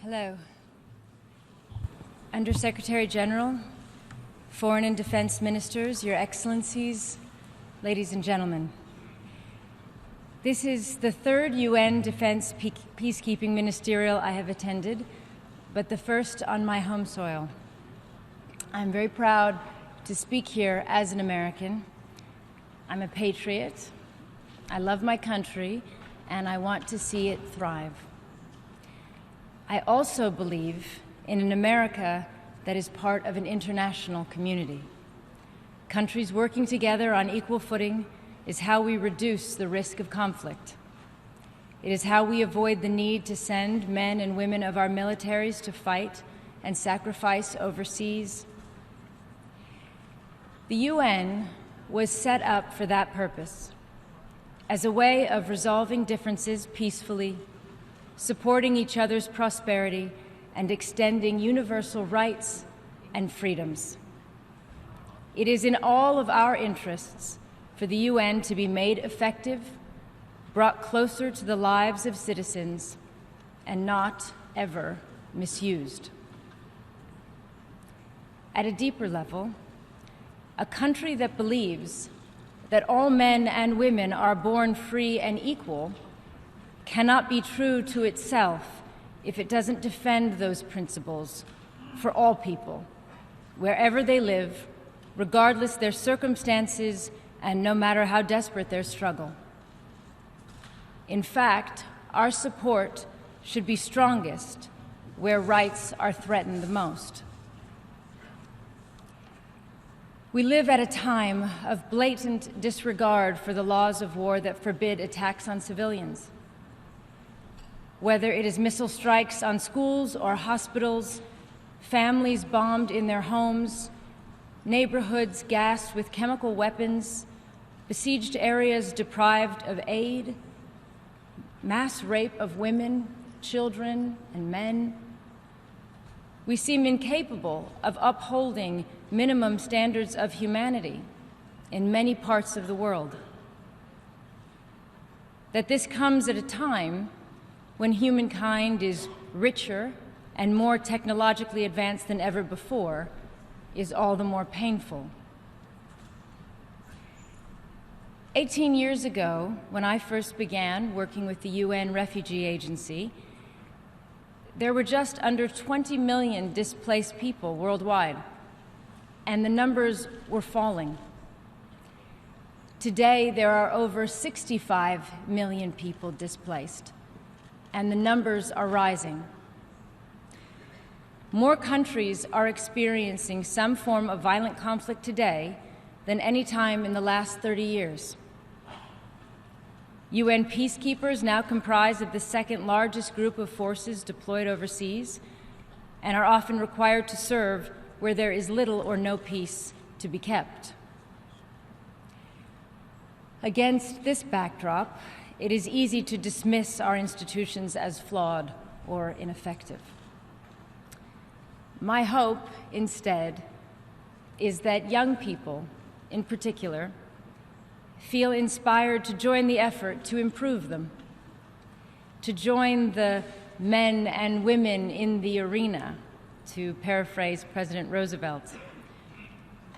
Hello. Undersecretary General, Foreign and Defense Ministers, Your Excellencies, ladies and gentlemen. This is the third UN Defense Peacekeeping Ministerial I have attended, but the first on my home soil. I'm very proud to speak here as an American. I'm a patriot. I love my country, and I want to see it thrive. I also believe in an America that is part of an international community. Countries working together on equal footing is how we reduce the risk of conflict. It is how we avoid the need to send men and women of our militaries to fight and sacrifice overseas. The UN was set up for that purpose, as a way of resolving differences peacefully, supporting each other's prosperity, and extending universal rights and freedoms. It is in all of our interests for the UN to be made effective, brought closer to the lives of citizens, and not ever misused. At a deeper level, a country that believes that all men and women are born free and equal cannot be true to itself if it doesn't defend those principles for all people, wherever they live, regardless their circumstances and no matter how desperate their struggle. In fact, our support should be strongest where rights are threatened the most. We live at a time of blatant disregard for the laws of war that forbid attacks on civilians. Whether it is missile strikes on schools or hospitals, families bombed in their homes, neighborhoods gassed with chemical weapons, besieged areas deprived of aid, mass rape of women, children, and men, we seem incapable of upholding minimum standards of humanity in many parts of the world. That this comes at a time when humankind is richer and more technologically advanced than ever before is all the more painful. 18 years ago, when I first began working with the UN Refugee Agency, there were just under 20 million displaced people worldwide, and the numbers were falling. Today, there are over 65 million people displaced, and the numbers are rising. More countries are experiencing some form of violent conflict today than any time in the last 30 years. UN peacekeepers now comprise of the second largest group of forces deployed overseas and are often required to serve where there is little or no peace to be kept. Against this backdrop, it is easy to dismiss our institutions as flawed or ineffective. My hope, instead, is that young people, in particular, feel inspired to join the effort to improve them, to join the men and women in the arena, to paraphrase President Roosevelt,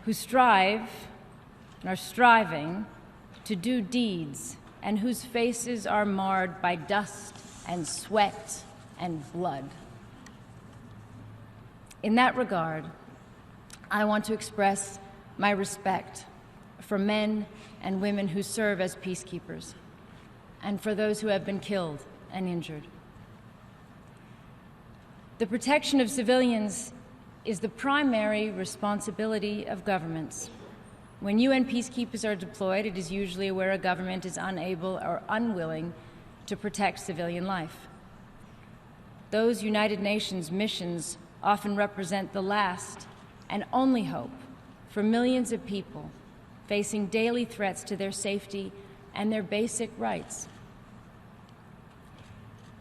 who strive and are striving to do deeds and whose faces are marred by dust and sweat and blood. In that regard, I want to express my respect for men and women who serve as peacekeepers, and for those who have been killed and injured. The protection of civilians is the primary responsibility of governments. When UN peacekeepers are deployed, it is usually where a government is unable or unwilling to protect civilian life. Those United Nations missions often represent the last and only hope for millions of people facing daily threats to their safety and their basic rights.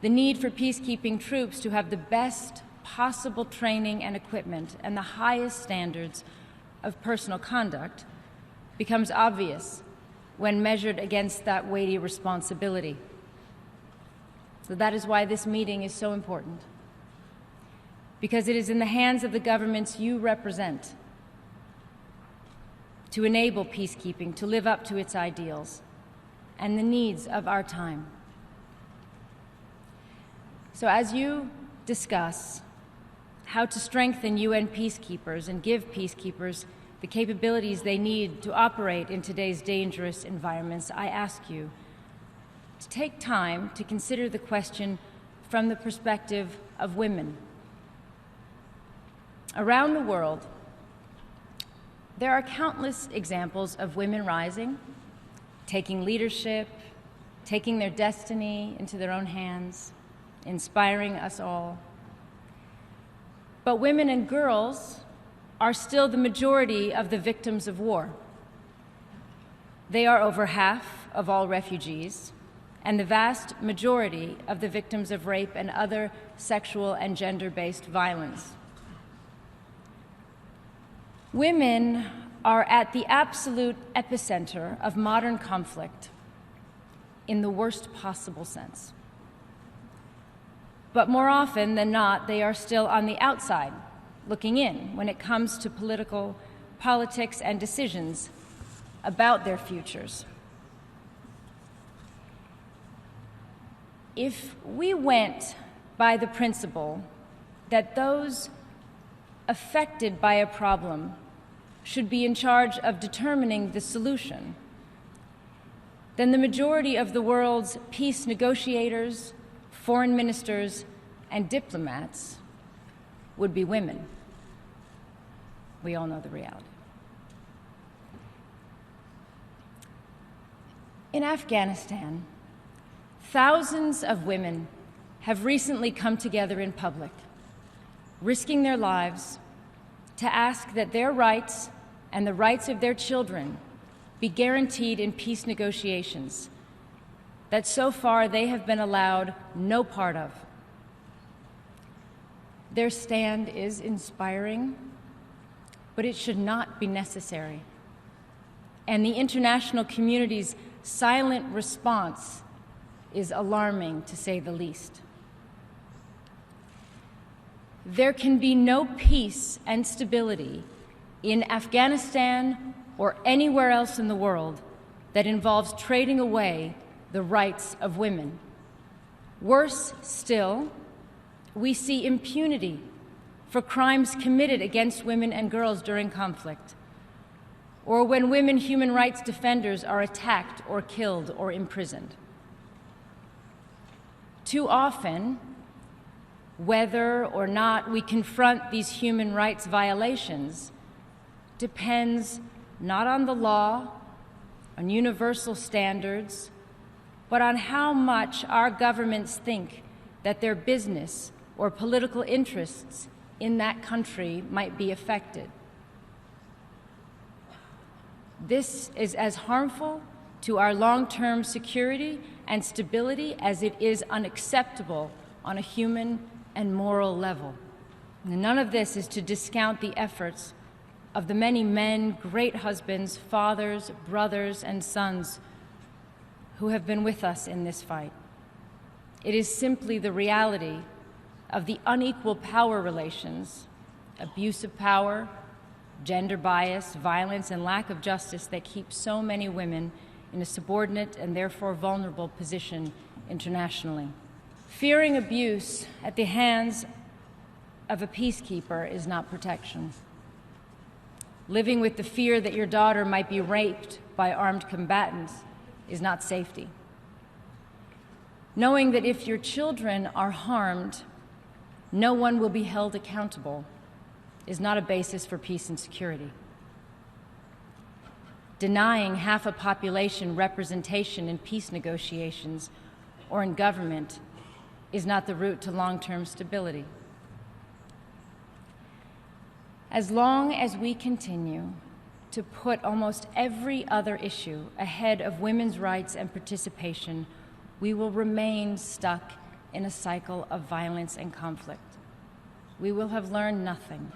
The need for peacekeeping troops to have the best possible training and equipment and the highest standards of personal conduct becomes obvious when measured against that weighty responsibility. So that is why this meeting is so important. because it is in the hands of the governments you represent to enable peacekeeping to live up to its ideals and the needs of our time. So as you discuss how to strengthen UN peacekeepers and give peacekeepers the capabilities they need to operate in today's dangerous environments, I ask you to take time to consider the question from the perspective of women. Around the world, there are countless examples of women rising, taking leadership, taking their destiny into their own hands, inspiring us all. But women and girls are still the majority of the victims of war. They are over half of all refugees and the vast majority of the victims of rape and other sexual and gender-based violence. Women are at the absolute epicenter of modern conflict in the worst possible sense. But more often than not, they are still on the outside, looking in when it comes to politics and decisions about their futures. If we went by the principle that those affected by a problem should be in charge of determining the solution, then the majority of the world's peace negotiators, foreign ministers, and diplomats would be women. We all know the reality. In Afghanistan, thousands of women have recently come together in public, risking their lives to ask that their rights and the rights of their children be guaranteed in peace negotiations that so far they have been allowed no part of. Their stand is inspiring, but it should not be necessary. And the international community's silent response is alarming, to say the least. There can be no peace and stability in Afghanistan or anywhere else in the world that involves trading away the rights of women. Worse still, we see impunity for crimes committed against women and girls during conflict, or when women human rights defenders are attacked or killed or imprisoned. Too often, whether or not we confront these human rights violations depends not on the law, on universal standards, but on how much our governments think that their business or political interests in that country might be affected. This is as harmful to our long-term security and stability as it is unacceptable on a human and moral level. And none of this is to discount the efforts of the many men, great husbands, fathers, brothers, and sons who have been with us in this fight. It is simply the reality of the unequal power relations, abuse of power, gender bias, violence, and lack of justice that keep so many women in a subordinate and therefore vulnerable position internationally. Fearing abuse at the hands of a peacekeeper is not protection. Living with the fear that your daughter might be raped by armed combatants is not safety. Knowing that if your children are harmed, no one will be held accountable is not a basis for peace and security. Denying half a population representation in peace negotiations or in government is not the route to long-term stability. As long as we continue to put almost every other issue ahead of women's rights and participation, we will remain stuck in a cycle of violence and conflict. We will have learned nothing,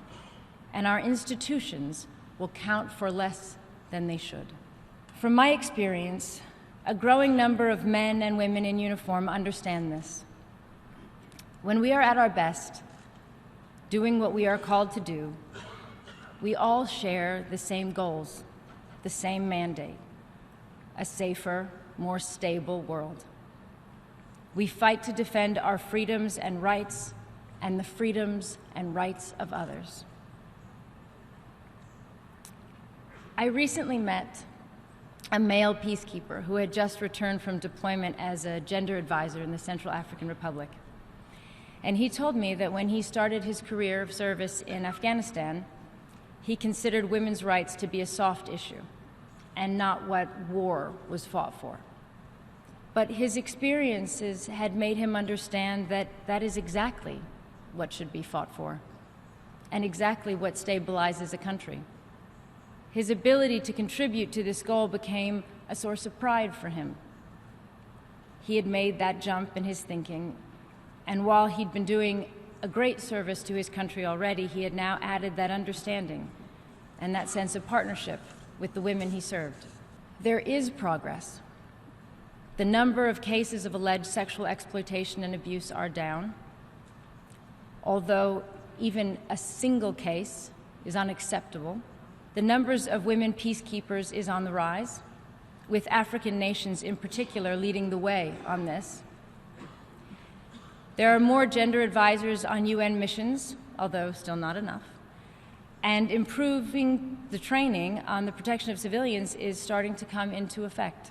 and our institutions will count for less than they should. From my experience, a growing number of men and women in uniform understand this. When we are at our best, doing what we are called to do, we all share the same goals, the same mandate: a safer, more stable world. We fight to defend our freedoms and rights and the freedoms and rights of others. I recently met a male peacekeeper who had just returned from deployment as a gender advisor in the Central African Republic. And he told me that when he started his career of service in Afghanistan, he considered women's rights to be a soft issue and not what war was fought for. But his experiences had made him understand that that is exactly what should be fought for and exactly what stabilizes a country. His ability to contribute to this goal became a source of pride for him. He had made that jump in his thinking, and while he'd been doing a great service to his country already, he had now added that understanding and that sense of partnership with the women he served. There is progress. The number of cases of alleged sexual exploitation and abuse are down, although even a single case is unacceptable. The numbers of women peacekeepers is on the rise, with African nations in particular leading the way on this. There are more gender advisors on UN missions, although still not enough, and improving the training on the protection of civilians is starting to come into effect.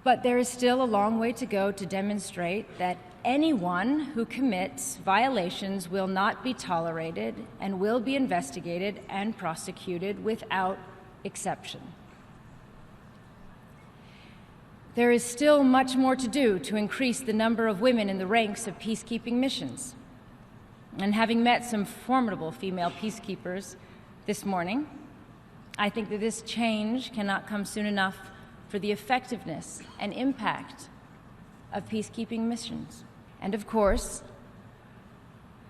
But there is still a long way to go to demonstrate that anyone who commits violations will not be tolerated and will be investigated and prosecuted without exception. There is still much more to do to increase the number of women in the ranks of peacekeeping missions. And having met some formidable female peacekeepers this morning, I think that this change cannot come soon enough for the effectiveness and impact of peacekeeping missions. And of course,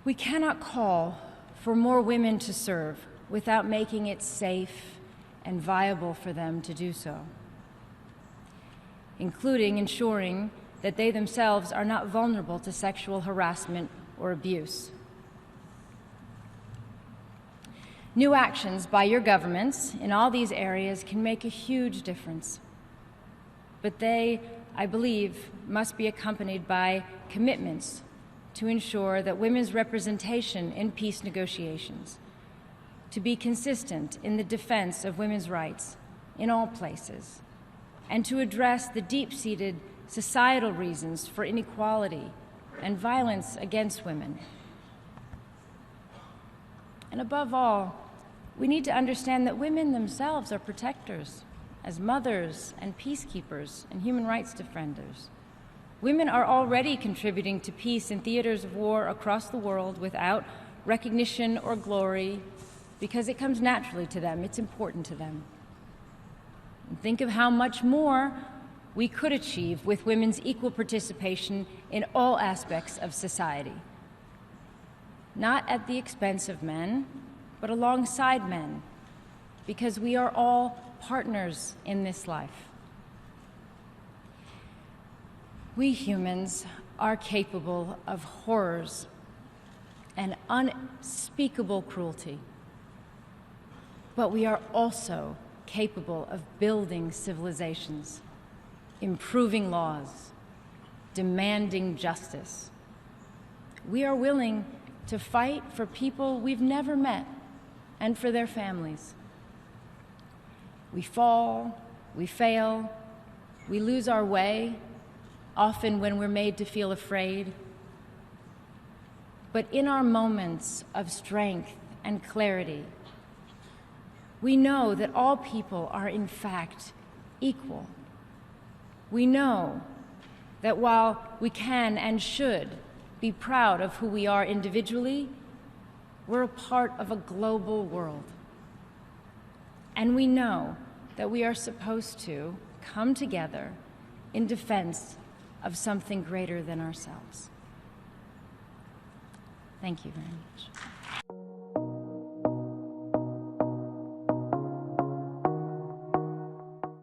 we cannot call for more women to serve without making it safe and viable for them to do so, including ensuring that they themselves are not vulnerable to sexual harassment or abuse. New actions by your governments in all these areas can make a huge difference, but they, I believe, must be accompanied by commitments to ensure that women's representation in peace negotiations, to be consistent in the defense of women's rights in all places, and to address the deep-seated societal reasons for inequality and violence against women. And above all, we need to understand that women themselves are protectors, as mothers and peacekeepers and human rights defenders. Women are already contributing to peace in theaters of war across the world without recognition or glory because it comes naturally to them, it's important to them. And think of how much more we could achieve with women's equal participation in all aspects of society. Not at the expense of men, but alongside men, because we are all partners in this life. We humans are capable of horrors and unspeakable cruelty, but we are also capable of building civilizations, improving laws, demanding justice. We are willing to fight for people we've never met and for their families. We fall, we fail, we lose our way, often when we're made to feel afraid. But in our moments of strength and clarity, we know that all people are in fact equal. We know that while we can and should be proud of who we are individually, we're a part of a global world. And we know that we are supposed to come together in defense of something greater than ourselves. Thank you very much.